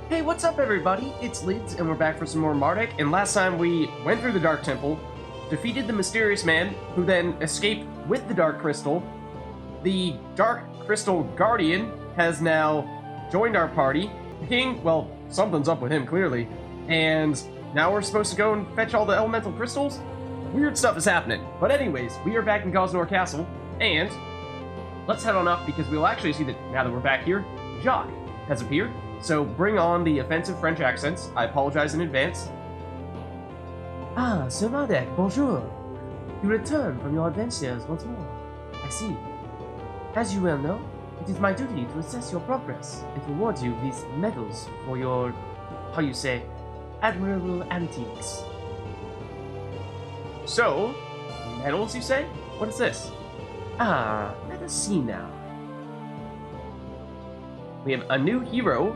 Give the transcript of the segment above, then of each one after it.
Hey, what's up everybody? It's Lids, and we're back for some more Mardek, and last time we went through the Dark Temple, defeated the mysterious man, who then escaped with the Dark Crystal. The Dark Crystal Guardian has now joined our party. The king, well, something's up with him, clearly. And now we're supposed to go and fetch all the elemental crystals? Weird stuff is happening. But anyways, we are back in Gallovar Castle, and let's head on up, because we'll actually see that now that we're back here, Jacques has appeared. So bring on the offensive French accents. I apologize in advance. Ah, Sir Mardek, bonjour. You return from your adventures once more. I see. As you well know, it is my duty to assess your progress and to award you these medals for your, how you say, admirable antiques. So, medals, you say? What is this? Ah, let us see now. We have a new hero.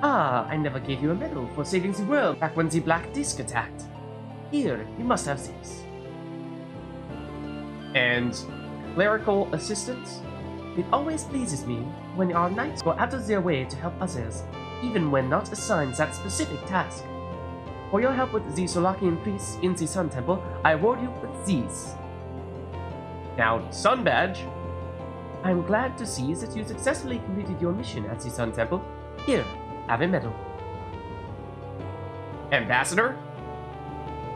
Ah, I never gave you a medal for saving the world back when the Black Disc attacked. Here, you must have this. And clerical assistance? It always pleases me when our knights go out of their way to help others, even when not assigned that specific task. For your help with the Solakian priests in the Sun Temple, I award you with these. Now, Sun Badge. I'm glad to see that you successfully completed your mission at the Sun Temple. Here, have a medal. Ambassador?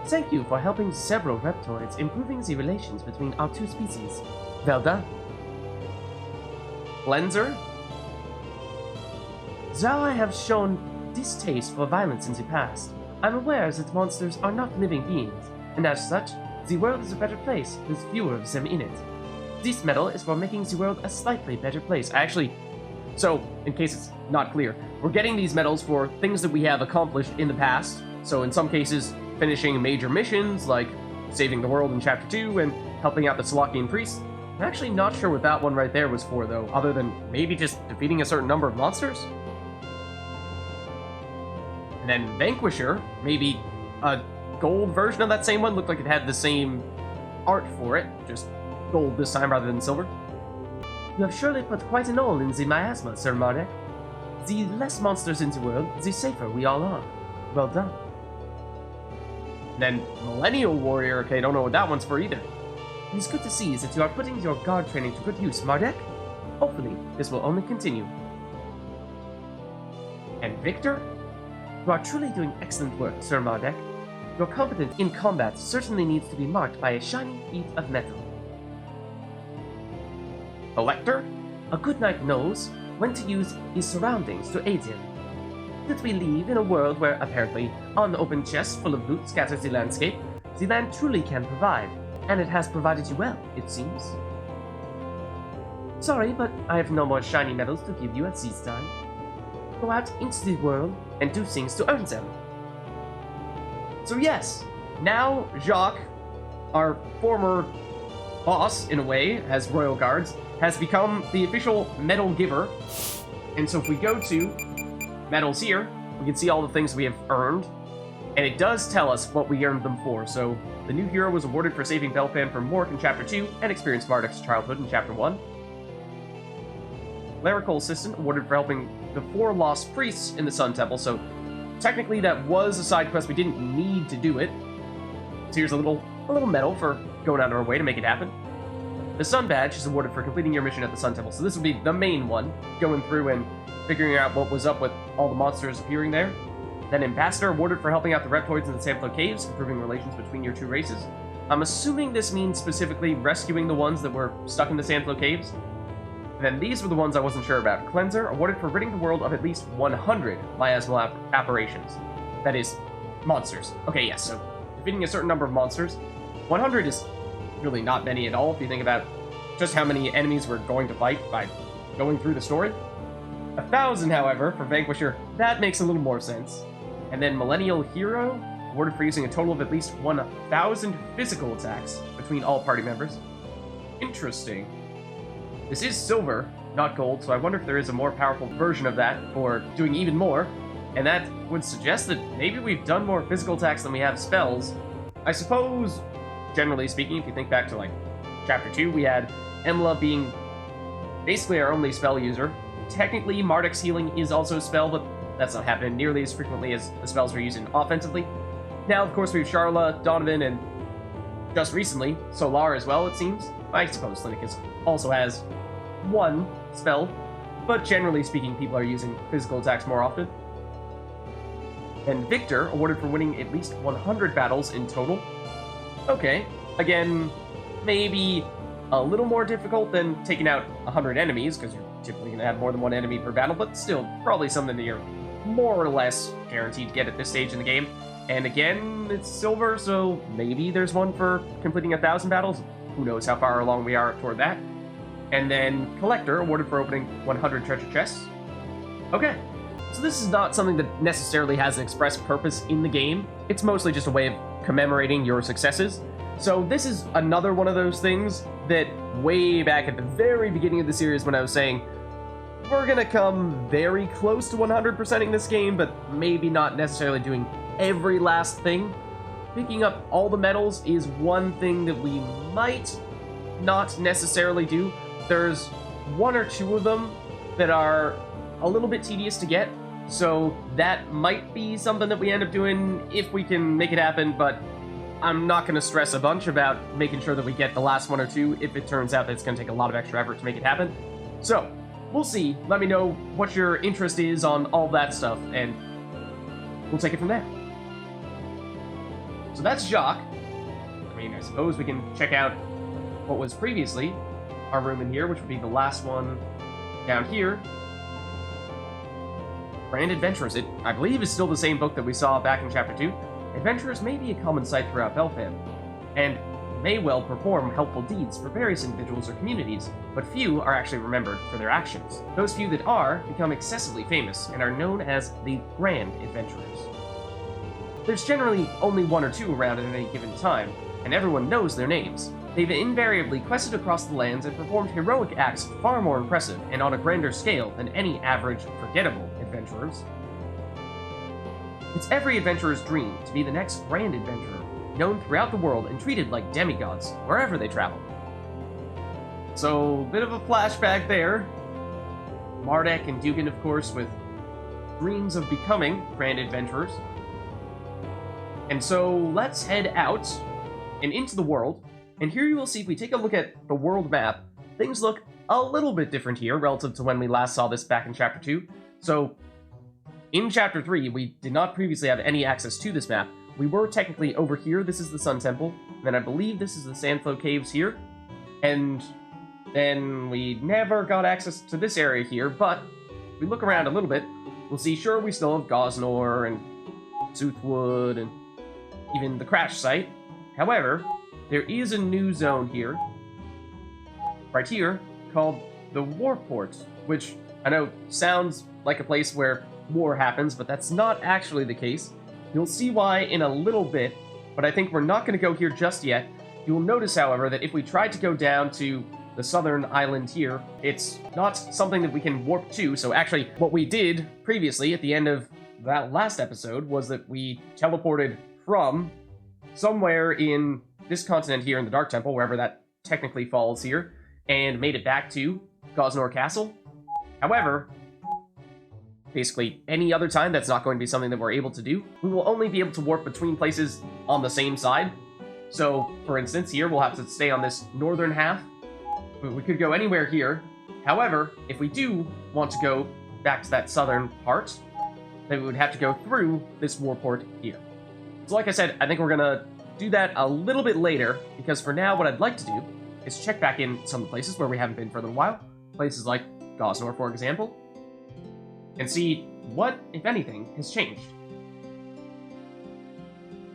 Thank you for helping several reptoids, improving the relations between our two species. Well done. Cleanser? Though I have shown distaste for violence in the past, I'm aware that monsters are not living beings, and as such, the world is a better place with fewer of them in it. This medal is for making the world a slightly better place. So, in case it's not clear, we're getting these medals for things that we have accomplished in the past. So in some cases, finishing major missions, like saving the world in Chapter 2 and helping out the Solakian priests. I'm actually not sure what that one right there was for, though, other than maybe just defeating a certain number of monsters? And then Vanquisher, maybe a gold version of that same one, looked like it had the same art for it, just gold this time rather than silver. You have surely put quite an all in the miasma, Sir Mardek. The less monsters in the world, the safer we all are. Well done. And then Millennial Warrior, okay, don't know what that one's for either. It is good to see that you are putting your guard training to good use, Mardek. Hopefully, this will only continue. And Victor? You are truly doing excellent work, Sir Mardek. Your competence in combat certainly needs to be marked by a shiny feat of metal. Elector? A good knight knows when to use his surroundings to aid him. That we live in a world where, apparently, unopened chests full of loot scatter the landscape, the land truly can provide, and it has provided you well, it seems. Sorry, but I have no more shiny medals to give you at this time. Go out into the world and do things to earn them. So yes, now Jacques, our former boss, in a way, as Royal Guards, has become the official medal giver. And so if we go to medals here, we can see all the things we have earned, and it does tell us what we earned them for. So the new hero was awarded for saving Belpan from Mork in Chapter 2 and experienced Mardek's childhood in Chapter 1. Clerical assistant awarded for helping the 4 lost priests in the Sun Temple, so technically that was a side quest, we didn't need to do it. So here's a little medal for going out of our way to make it happen. The Sun Badge is awarded for completing your mission at the Sun Temple, so this would be the main one, going through and figuring out what was up with all the monsters appearing there. Then Ambassador awarded for helping out the reptoids in the Sandflow Caves, improving relations between your two races. I'm assuming this means specifically rescuing the ones that were stuck in the Sandflow Caves. And then these were the ones I wasn't sure about. Cleanser awarded for ridding the world of at least 100 miasmal apparitions. That is, monsters. Okay, yes, so defeating a certain number of monsters. 100 is really not many at all if you think about just how many enemies we're going to fight by going through the story. 1,000, however, for Vanquisher, that makes a little more sense. And then Millennial Hero, awarded for using a total of at least 1,000 physical attacks between all party members. Interesting. This is silver, not gold, so I wonder if there is a more powerful version of that for doing even more. And that would suggest that maybe we've done more physical attacks than we have spells. I suppose, generally speaking, if you think back to, like, Chapter 2, we had Emla being basically our only spell user. Technically, Mardek's healing is also a spell, but That's not happening nearly as frequently as the spells we're using offensively. Now, of course, we have Charla, Donovan, and just recently, Solar as well, it seems. I suppose Linicus also has one spell, but generally speaking, people are using physical attacks more often. And Victor, awarded for winning at least 100 battles in total. Okay, again, maybe a little more difficult than taking out 100 enemies, because you're typically going to have more than one enemy per battle, but still, probably something that you're more or less guaranteed to get at this stage in the game. And again, it's silver, so maybe there's one for completing 1,000 battles. Who knows how far along we are toward that. And then Collector, awarded for opening 100 treasure chests. Okay, so this is not something that necessarily has an express purpose in the game. It's mostly just a way of commemorating your successes. So this is another one of those things that way back at the very beginning of the series when I was saying, we're gonna come very close to 100%ing this game, but maybe not necessarily doing every last thing. Picking up all the medals is one thing that we might not necessarily do. There's one or two of them that are a little bit tedious to get, so that might be something that we end up doing if we can make it happen, but I'm not going to stress a bunch about making sure that we get the last one or two if it turns out that it's going to take a lot of extra effort to make it happen. So, we'll see. Let me know what your interest is on all that stuff, and we'll take it from there. So that's Jacques. I mean, I suppose we can check out what was previously our room in here, which would be the last one down here. Grand Adventurers. It, I believe, is still the same book that we saw back in Chapter 2. Adventurers may be a common sight throughout Belfam, and may well perform helpful deeds for various individuals or communities, but few are actually remembered for their actions. Those few that are become excessively famous and are known as the Grand Adventurers. There's generally only one or two around at any given time, and everyone knows their names. They've invariably quested across the lands and performed heroic acts far more impressive and on a grander scale than any average, forgettable adventurers. It's every adventurer's dream to be the next grand adventurer, known throughout the world and treated like demigods wherever they travel. So, bit of a flashback there. Mardek and Dugan, of course, with dreams of becoming grand adventurers. And so, let's head out and into the world. And here you will see, if we take a look at the world map, things look a little bit different here relative to when we last saw this back in Chapter 2. So, in Chapter 3, we did not previously have any access to this map. We were technically over here. This is the Sun Temple. And then I believe this is the Sandflow Caves here. And then we never got access to this area here, but if we look around a little bit, we'll see, sure, we still have Gosnor and Soothwood and even the crash site. However, there is a new zone here, right here, called the Warport, which I know sounds like a place where war happens, but that's not actually the case. You'll see why in a little bit, but I think we're not going to go here just yet. You'll notice, however, that if we tried to go down to the southern island here, it's not something that we can warp to. So actually, what we did previously at the end of that last episode was that we teleported from somewhere in this continent here in the Dark Temple, wherever that technically falls here, and made it back to Gosnor Castle. However, basically any other time, that's not going to be something that we're able to do. We will only be able to warp between places on the same side. So, for instance, here we'll have to stay on this northern half. We could go anywhere here. However, if we do want to go back to that southern part, then we would have to go through this warport here. So like I said, I think we're going to do that a little bit later, because for now what I'd like to do is check back in some of the places where we haven't been for a little while. Places like Gosnor, for example. And see what, if anything, has changed.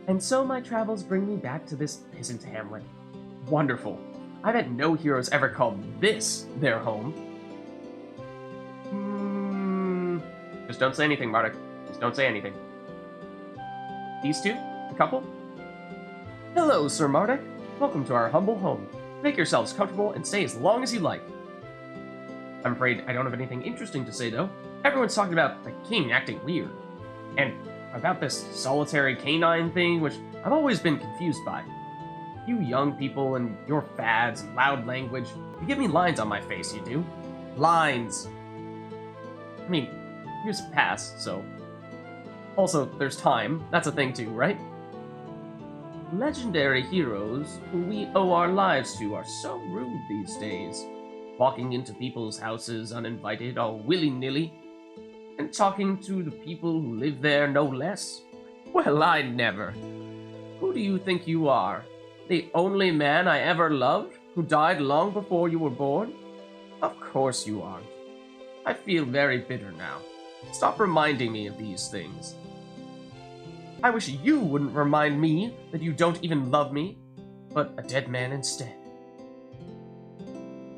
And so my travels bring me back to this peasant hamlet. Wonderful. I bet no heroes ever called this their home. Just don't say anything, Mardek. Just don't say anything. These two? The couple? Hello, Sir Mardek. Welcome to our humble home. Make yourselves comfortable and stay as long as you like. I'm afraid I don't have anything interesting to say, though. Everyone's talking about the king acting weird. And about this solitary canine thing, which I've always been confused by. You young people and your fads and loud language, you give me lines on my face, you do. Lines. I mean, here's a pass, so Also, there's time. That's a thing too, right? Legendary heroes who we owe our lives to are so rude these days, walking into people's houses uninvited all willy-nilly, and talking to the people who live there no less. Well, I never. Who do you think you are? The only man I ever loved, who died long before you were born? Of course you aren't. I feel very bitter now. Stop reminding me of these things. I wish you wouldn't remind me that you don't even love me, but a dead man instead.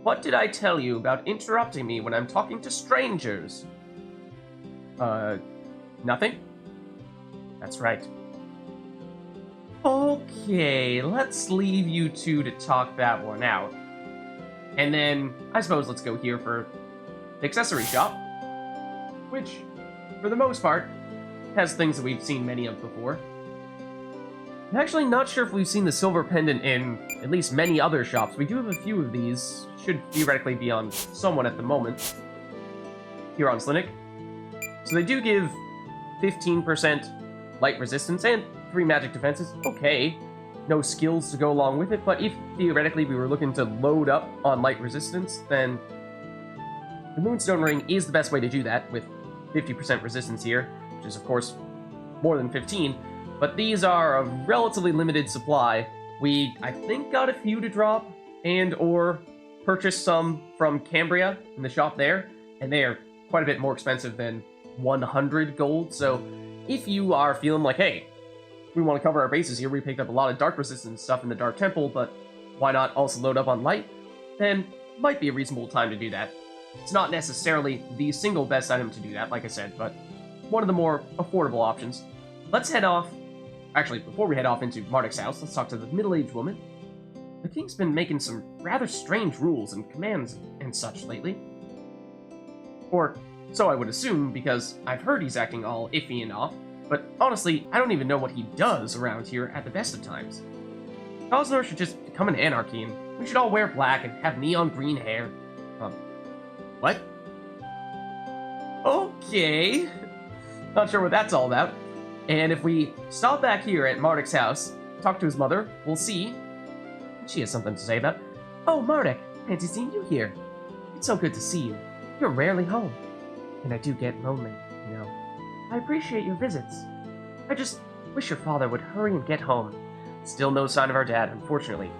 What did I tell you about interrupting me when I'm talking to strangers? Nothing? That's right. Okay, let's leave you two to talk that one out. And then, I suppose let's go here for the accessory shop, which, for the most part, has things that we've seen many of before. I'm actually not sure if we've seen the silver pendant in at least many other shops. We do have a few of these. Should theoretically be on someone at the moment. Here on Slinick. So they do give 15% light resistance and 3 magic defenses. Okay. No skills to go along with it, but if theoretically we were looking to load up on light resistance, then the Moonstone Ring is the best way to do that, with 50% resistance here, which is of course more than 15, but these are a relatively limited supply. We, I think, got a few to drop and or purchase some from Cambria in the shop there, and they are quite a bit more expensive than 100 gold, so if you are feeling like, hey, we want to cover our bases here, we picked up a lot of dark resistance stuff in the Dark Temple, but why not also load up on light, then might be a reasonable time to do that. It's not necessarily the single best item to do that, like I said, but one of the more affordable options. Let's head off. Actually, before we head off into Mardek's house, let's talk to the middle-aged woman. The king's been making some rather strange rules and commands and such lately. Or so I would assume, because I've heard he's acting all iffy and off, but honestly, I don't even know what he does around here at the best of times. Cosnor should just become an anarchy, and we should all wear black and have neon green hair. What? Okay. Not sure what that's all about. And if we stop back here at Mardek's house, talk to his mother, we'll see. She has something to say about. Oh, Mardek, fancy seeing you here. It's so good to see you. You're rarely home. And I do get lonely, you know. I appreciate your visits. I just wish your father would hurry and get home. Still no sign of our dad, unfortunately.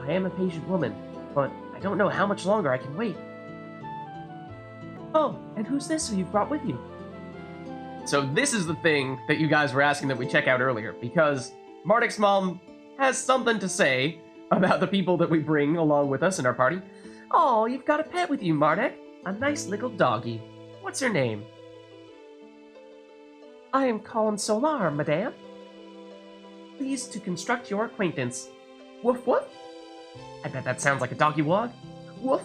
I am a patient woman, but I don't know how much longer I can wait. Oh, and who's this who you've brought with you? So this is the thing that you guys were asking that we check out earlier, because Mardek's mom has something to say about the people that we bring along with us in our party. Oh, you've got a pet with you, Mardek. A nice little doggy. What's her name? I am Colin Solar, madame. Pleased to construct your acquaintance. Woof woof? I bet that sounds like a doggy wog. Woof.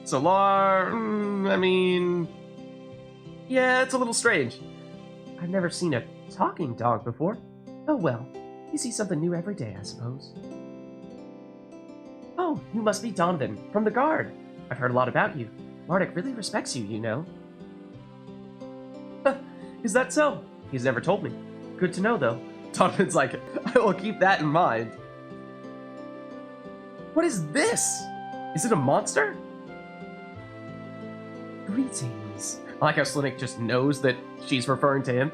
Solar, I mean... yeah, it's a little strange. I've never seen a talking dog before. Oh well, you see something new every day, I suppose. Oh, you must be Donovan, from the Guard. I've heard a lot about you. Mardek really respects you, you know. Is that so? He's never told me. Good to know, though. Donovan's like, I will keep that in mind. What is this? Is it a monster? Greetings. I like how Slinick just knows that she's referring to him.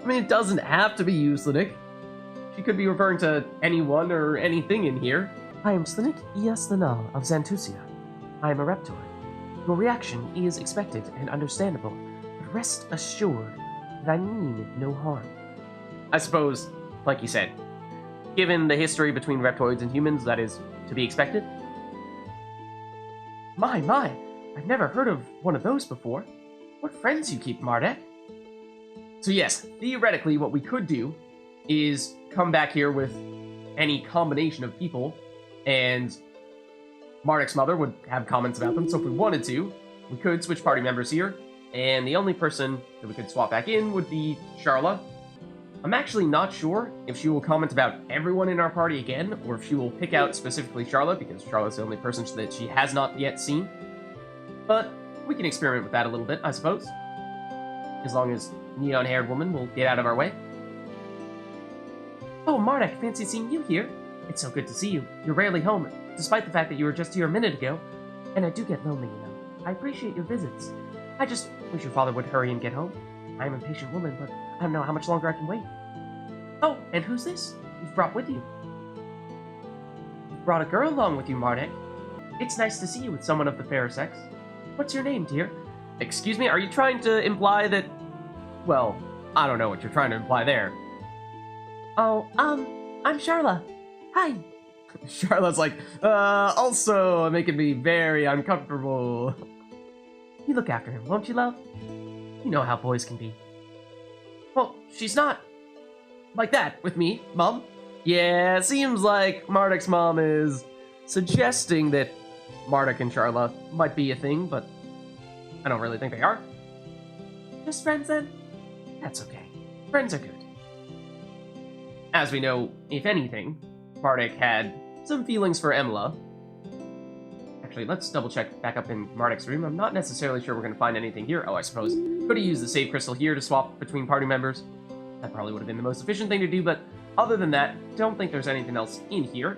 I mean, it doesn't have to be you, Slinick. She could be referring to anyone or anything in here. I am Slinick Iaslanal of Xantusia. I am a Reptoid. Your reaction is expected and understandable, but rest assured that I mean no harm. I suppose, like you said, given the history between Reptoids and humans, that is to be expected. My, I've never heard of one of those before. What friends you keep, Mardek? So yes, theoretically what we could do is come back here with any combination of people, and Mardek's mother would have comments about them, so if we wanted to, we could switch party members here, and the only person that we could swap back in would be Charla. I'm actually not sure if she will comment about everyone in our party again, or if she will pick out specifically Charla, because Charla's the only person that she has not yet seen. But we can experiment with that a little bit, I suppose. as long as neon-haired woman will get out of our way. Oh, Mardek, fancy seeing you here. It's so good to see you. You're rarely home, despite the fact that you were just here a minute ago. And I do get lonely, you know. I appreciate your visits. I just wish your father would hurry and get home. I am an impatient woman, but I don't know how much longer I can wait. Oh, and who's this you've brought with you? You've brought a girl along with you, Mardek. It's nice to see you with someone of the fairer sex. What's your name, dear? Excuse me, are you trying to imply that... Well, I don't know what you're trying to imply there. Oh, I'm Charla. Hi. Charlotte's like, also making me very uncomfortable. You look after him, won't you, love? You know how boys can be. Well, she's not like that with me, Mom. Yeah, it seems like Mardek's mom is suggesting that Mardek and Charla might be a thing, but I don't really think they are. Just friends, then? That's okay. Friends are good. As we know, if anything, Mardek had some feelings for Emla. Actually, let's double check back up in Mardek's room. I'm not necessarily sure we're going to find anything here. Oh, I suppose could have used the save crystal here to swap between party members. That probably would have been the most efficient thing to do, but other than that, don't think there's anything else in here.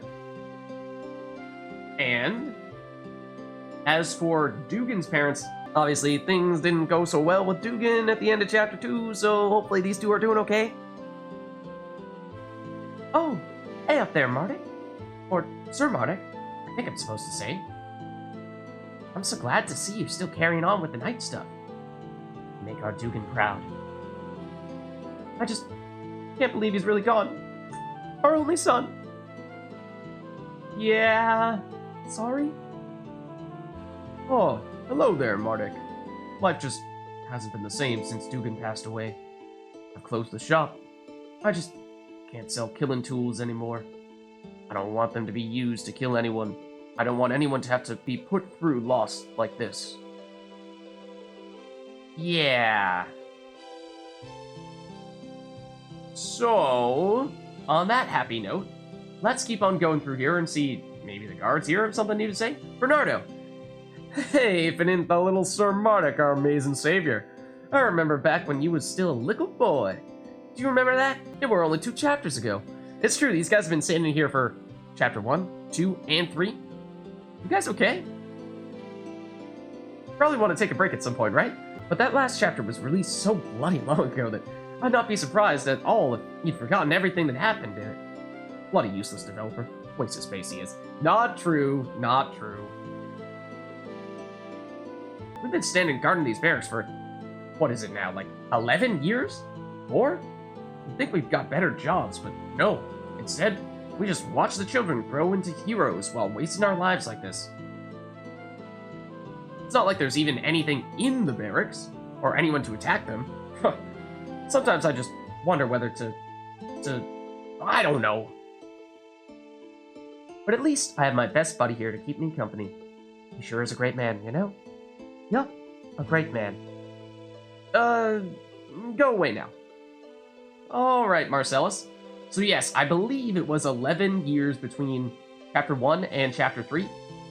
And as for Dugan's parents, obviously things didn't go so well with Dugan at the end of Chapter 2, so hopefully these two are doing okay. Oh, hey up there, Mardek. Or Sir Mardek, I think I'm supposed to say. I'm so glad to see you still carrying on with the night stuff. You make our Dugan proud. I just can't believe he's really gone. Our only son. Yeah, sorry. Oh, hello there, Mardek. Life just hasn't been the same since Dugan passed away. I've closed the shop. I just can't sell killing tools anymore. I don't want them to be used to kill anyone. I don't want anyone to have to be put through loss like this. Yeah. So, on that happy note, let's keep on going through here and see maybe the guards here have something new to say. Bernardo. Hey, if it ain't the little Sir Mardek, our amazing savior. I remember back when you was still a little boy. Do you remember that? It were only 2 chapters ago. It's true, these guys have been standing here for chapter 1, 2, and 3. You guys okay? Probably want to take a break at some point, right? But that last chapter was released so bloody long ago that I'd not be surprised at all if you'd forgotten everything that happened in it. Bloody useless developer. Waste of space he is. Not true, not true. We've been standing guard in these barracks for, what is it now, like 11 years? More? You'd think we've got better jobs, but no. Instead, we just watch the children grow into heroes while wasting our lives like this. It's not like there's even anything in the barracks, or anyone to attack them. Sometimes I just wonder whether to... I don't know. But at least I have my best buddy here to keep me company. He sure is a great man, you know? Yup, a great man. Go away now. Alright, Marcellus. So yes, I believe it was 11 years between Chapter 1 and Chapter 3.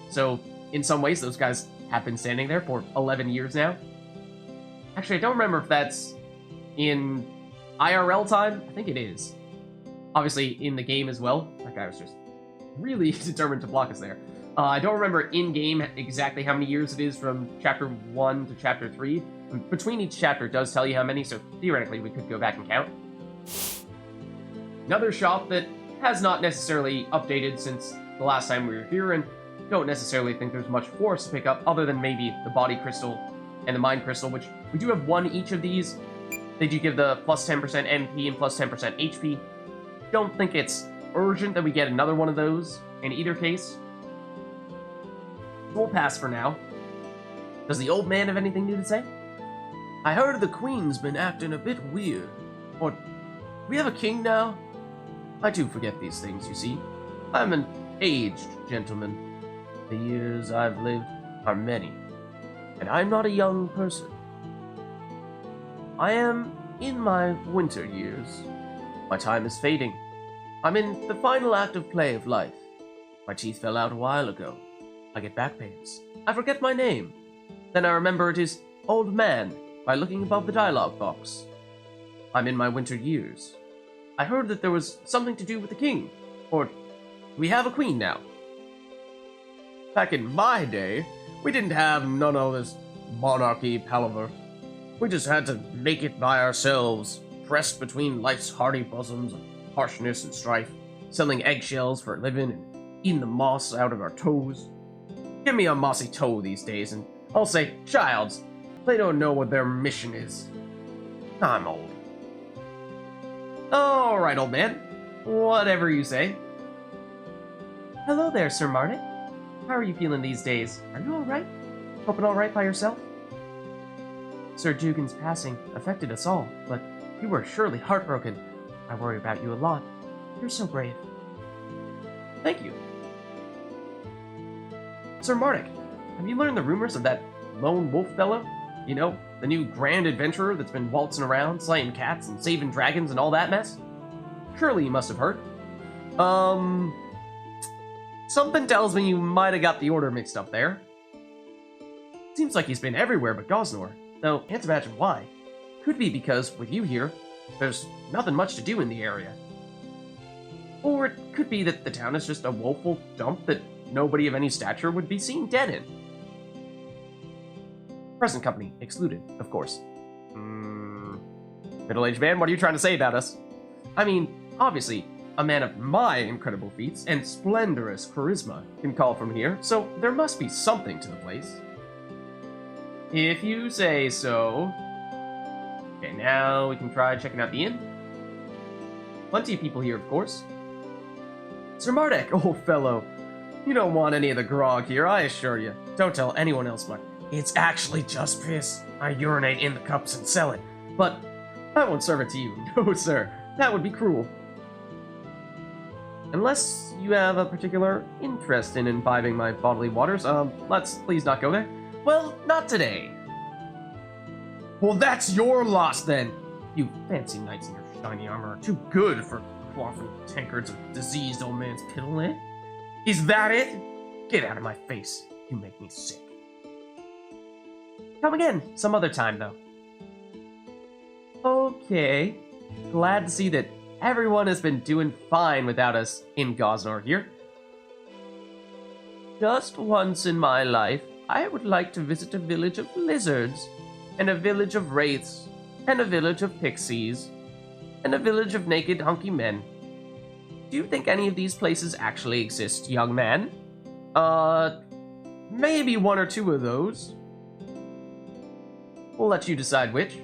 So, in some ways, those guys have been standing there for 11 years now. Actually, I don't remember if that's in IRL time. I think it is. Obviously, in the game as well. That guy was just really determined to block us there. I don't remember in-game exactly how many years it is from Chapter 1 to Chapter 3. Between each chapter does tell you how many, so theoretically we could go back and count. Another shop that has not necessarily updated since the last time we were here, and don't necessarily think there's much for us to pick up, other than maybe the body crystal and the mind crystal, which we do have one each of these. They do give the plus 10% MP and plus 10% HP. Don't think it's urgent that we get another one of those in either case. We'll pass for now. Does the old man have anything new to say? I heard the queen's been acting a bit weird. Or, do we have a king now? I do forget these things, you see. I'm an aged gentleman. The years I've lived are many. And I'm not a young person. I am in my winter years. My time is fading. I'm in the final act of play of life. My teeth fell out a while ago. I get back pains. I forget my name. Then I remember it is old man. by looking above the dialogue box. I'm in my winter years. I heard that there was something to do with the king. Or, we have a queen now. Back in my day, we didn't have none of this monarchy palaver. We just had to make it by ourselves, pressed between life's hardy bosoms of harshness and strife, selling eggshells for a living and eating the moss out of our toes. Give me a mossy toe these days, and I'll say, childs, they don't know what their mission is. I'm old. Alright, old man. Whatever you say. Hello there, Sir Mardek. How are you feeling these days? Are you alright? Hoping alright by yourself? Sir Dugan's passing affected us all, but you were surely heartbroken. I worry about you a lot. You're so brave. Thank you. Sir Mardek, have you learned the rumors of that lone wolf fellow? You know, the new grand adventurer that's been waltzing around, slaying cats and saving dragons and all that mess? Surely you must have heard. Something tells me you might have got the order mixed up there. Seems like he's been everywhere but Gosnor, though can't imagine why. Could be because, with you here, there's nothing much to do in the area. Or it could be that the town is just a woeful dump that nobody of any stature would be seen dead in. Present company excluded, of course. Middle-aged man, what are you trying to say about us? I mean, obviously, a man of my incredible feats and splendorous charisma can call from here, so there must be something to the place. If you say so. Okay, now we can try checking out the inn. Plenty of people here, of course. Sir Mardek, old fellow, you don't want any of the grog here, I assure you. Don't tell anyone else much. It's actually just piss. I urinate in the cups and sell it. But I won't serve it to you. No, sir. That would be cruel. Unless you have a particular interest in imbibing my bodily waters, let's please not go there. Well, not today. Well, that's your loss then. You fancy knights in your shiny armor are too good for quaffing tankards of diseased old man's piddle, eh? Is that it? Get out of my face. You make me sick. Come again, some other time, though. Okay. Glad to see that everyone has been doing fine without us in Gosnor here. Just once in my life, I would like to visit a village of lizards, and a village of wraiths, and a village of pixies, and a village of naked hunky men. Do you think any of these places actually exist, young man? Maybe one or two of those. We'll let you decide which.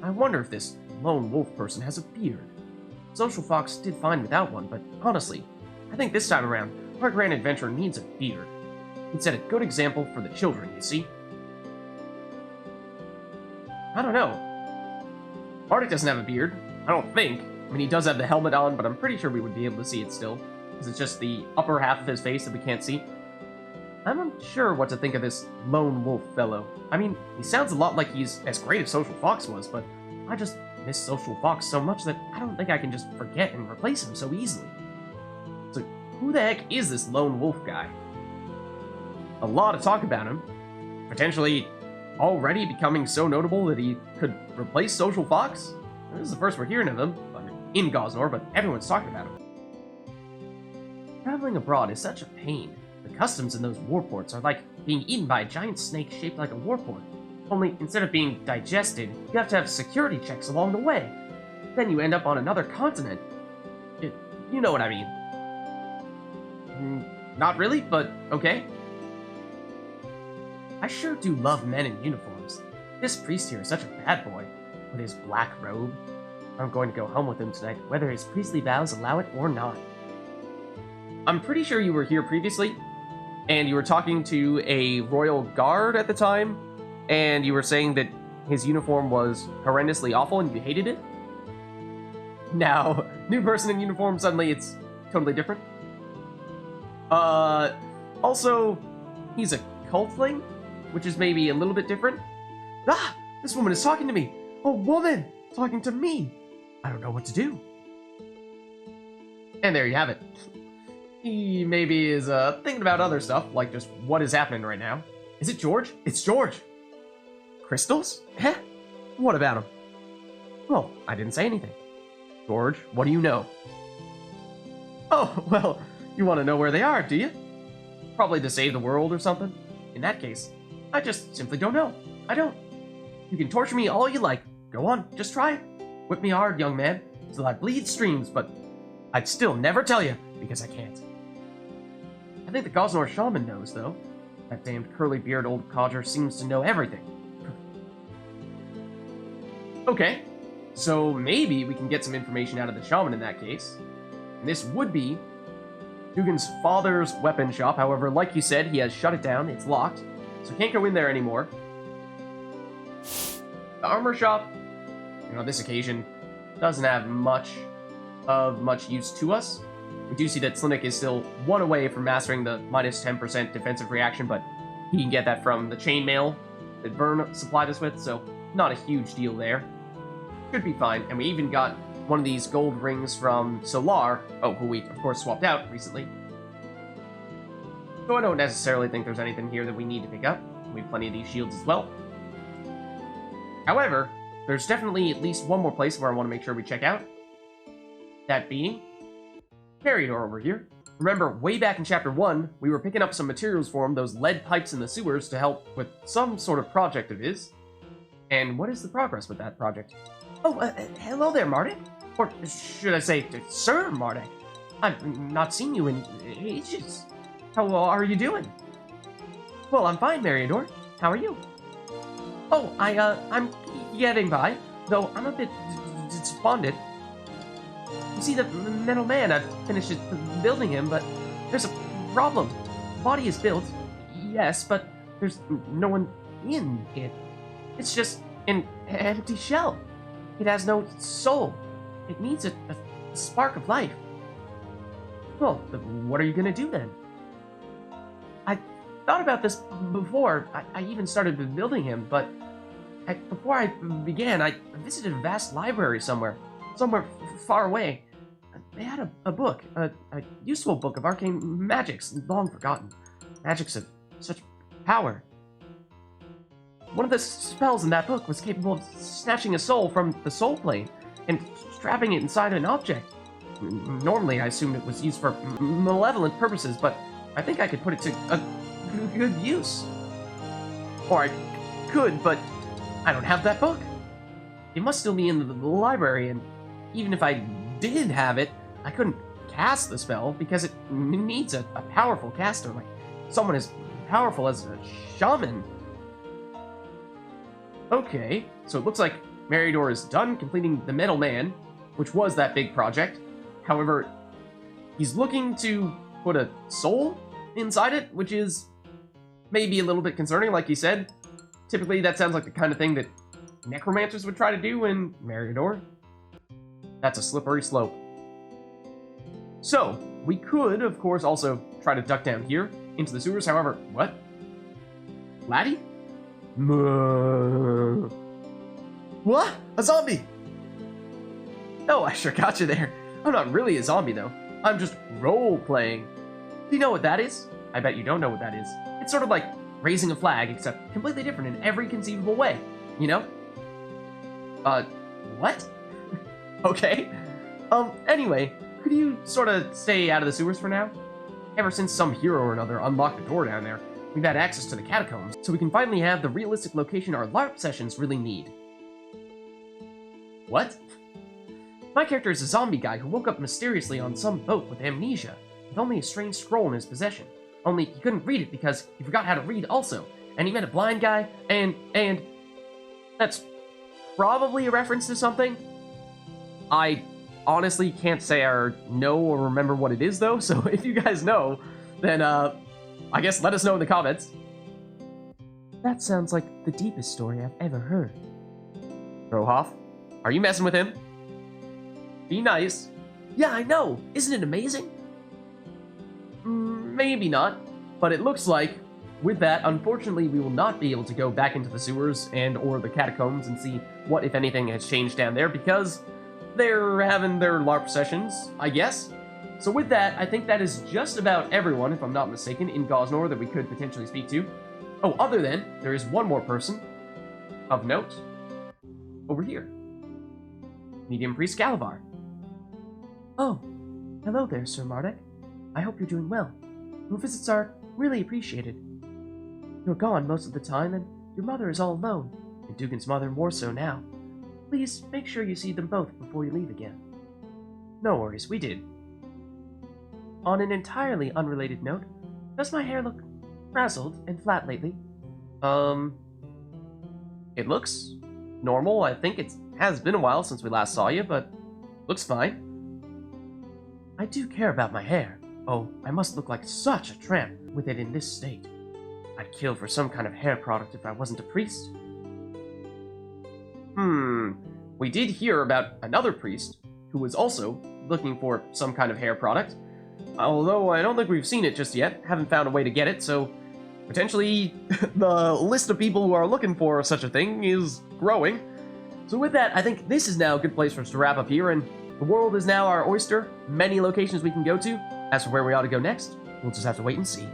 I wonder if this lone wolf person has a beard. Social Fox did fine without one, but honestly, I think this time around, our grand adventurer needs a beard. He'd set a good example for the children, you see. I don't know. Mardek doesn't have a beard. I don't think. I mean, he does have the helmet on, but I'm pretty sure we would be able to see it still. Because it's just the upper half of his face that we can't see. I'm unsure what to think of this lone wolf fellow. I mean, he sounds a lot like he's as great as Social Fox was, but I just miss Social Fox so much that I don't think I can just forget and replace him so easily. So, who the heck is this lone wolf guy? A lot of talk about him. Potentially already becoming so notable that he could replace Social Fox? This is the first we're hearing of him, in Gosnor, but everyone's talking about him. Traveling abroad is such a pain. The customs in those warports are like being eaten by a giant snake shaped like a warport. Only, instead of being digested, you have to have security checks along the way. Then you end up on another continent. You know what I mean. Not really, but okay. I sure do love men in uniforms. This priest here is such a bad boy, with his black robe. I'm going to go home with him tonight, whether his priestly vows allow it or not. I'm pretty sure you were here previously, and you were talking to a royal guard at the time, and you were saying that his uniform was horrendously awful and you hated it? Now, new person in uniform, suddenly it's totally different. Also, he's a cultling, which is maybe a little bit different. Ah! This woman is talking to me! A woman! Talking to me! I don't know what to do. And there you have it. He maybe is thinking about other stuff, like just what is happening right now. Is it George? It's George! Crystals? Heh? What about them? Well, I didn't say anything. George, what do you know? Oh, well, you want to know where they are, do you? Probably to save the world or something. In that case, I just simply don't know. I don't. You can torture me all you like. Go on, just try it. Whip me hard, young man, till I bleed streams, but I'd still never tell you, because I can't. I think the Gosnor shaman knows, though. That damned curly-beard old codger seems to know everything. Okay, so maybe we can get some information out of the shaman in that case. And this would be Dugan's father's weapon shop. However, like you said, he has shut it down. It's locked, so can't go in there anymore. The armor shop, on this occasion, doesn't have much use to us. We do see that Slinik is still one away from mastering the minus 10% defensive reaction, but he can get that from the chainmail that Vern supplied us with, so not a huge deal there. Should be fine, and we even got one of these gold rings from Solar, who we, of course, swapped out recently. So I don't necessarily think there's anything here that we need to pick up. We have plenty of these shields as well. However, there's definitely at least one more place where I want to make sure we check out. That being Peridor over here. Remember, way back in Chapter 1, we were picking up some materials for him, those lead pipes in the sewers, to help with some sort of project of his. And what is the progress with that project? Oh, hello there, Mardek. Or should I say, Sir Mardek. I've not seen you in ages. How are you doing? Well, I'm fine, Meriador. How are you? Oh, I'm getting by, though I'm a bit despondent. You see, the metal man, I've finished building him, but there's a problem. The body is built, yes, but there's no one in it. It's just an empty shell. It has no soul. It needs a spark of life. Well, what are you gonna do then? I thought about this before. I even started building him, but before I began, I visited a vast library somewhere far away. They had a book, a useful book of arcane magics, long forgotten. Magics of such power. One of the spells in that book was capable of snatching a soul from the soul plane and trapping it inside an object. Normally, I assumed it was used for malevolent purposes, but I think I could put it to a good use. Or I could, but I don't have that book. It must still be in the library, and even if I did have it, I couldn't cast the spell because it needs a powerful caster, like someone as powerful as a shaman. Okay, so it looks like Meriador is done completing the Metal Man, which was that big project. However, he's looking to put a soul inside it, which is maybe a little bit concerning, like you said. Typically, that sounds like the kind of thing that necromancers would try to do in Meriador. That's a slippery slope. So, we could, of course, also try to duck down here into the sewers. However, what? Laddie? What? A zombie? Oh, I sure got you there. I'm not really a zombie, though. I'm just role-playing. Do you know what that is? I bet you don't know what that is. It's sort of like raising a flag, except completely different in every conceivable way. You know? What? Okay. Anyway, could you sort of stay out of the sewers for now? Ever since some hero or another unlocked the door down there, we've had access to the catacombs, so we can finally have the realistic location our LARP sessions really need. What? My character is a zombie guy who woke up mysteriously on some boat with amnesia, with only a strange scroll in his possession. Only he couldn't read it because he forgot how to read also, and he met a blind guy, and that's probably a reference to something. I honestly can't say I know or remember what it is, though, so if you guys know, then, I guess let us know in the comments. That sounds like the deepest story I've ever heard. Rohoff, are you messing with him? Be nice. Yeah, I know. Isn't it amazing? Maybe not, but it looks like, with that, unfortunately, we will not be able to go back into the sewers and or the catacombs and see what, if anything, has changed down there, because they're having their LARP sessions, I guess. So with that, I think that is just about everyone, if I'm not mistaken, in Gosnor that we could potentially speak to. Oh, other than, there is one more person. of note, over here. Medium Priest Gallovar. Oh, hello there, Sir Mardek. I hope you're doing well. Your visits are really appreciated. You're gone most of the time, and your mother is all alone, and Dugan's mother more so now. Please make sure you see them both before you leave again. No worries, we did. On an entirely unrelated note, does my hair look frazzled and flat lately? It looks normal. I think it has been a while since we last saw you, but looks fine. I do care about my hair. Oh, I must look like such a tramp with it in this state. I'd kill for some kind of hair product if I wasn't a priest. We did hear about another priest who was also looking for some kind of hair product. Although I don't think we've seen it just yet. Haven't found a way to get it, so potentially the list of people who are looking for such a thing is growing. So with that, I think this is now a good place for us to wrap up here, and the world is now our oyster. Many locations we can go to. As for where we ought to go next, we'll just have to wait and see.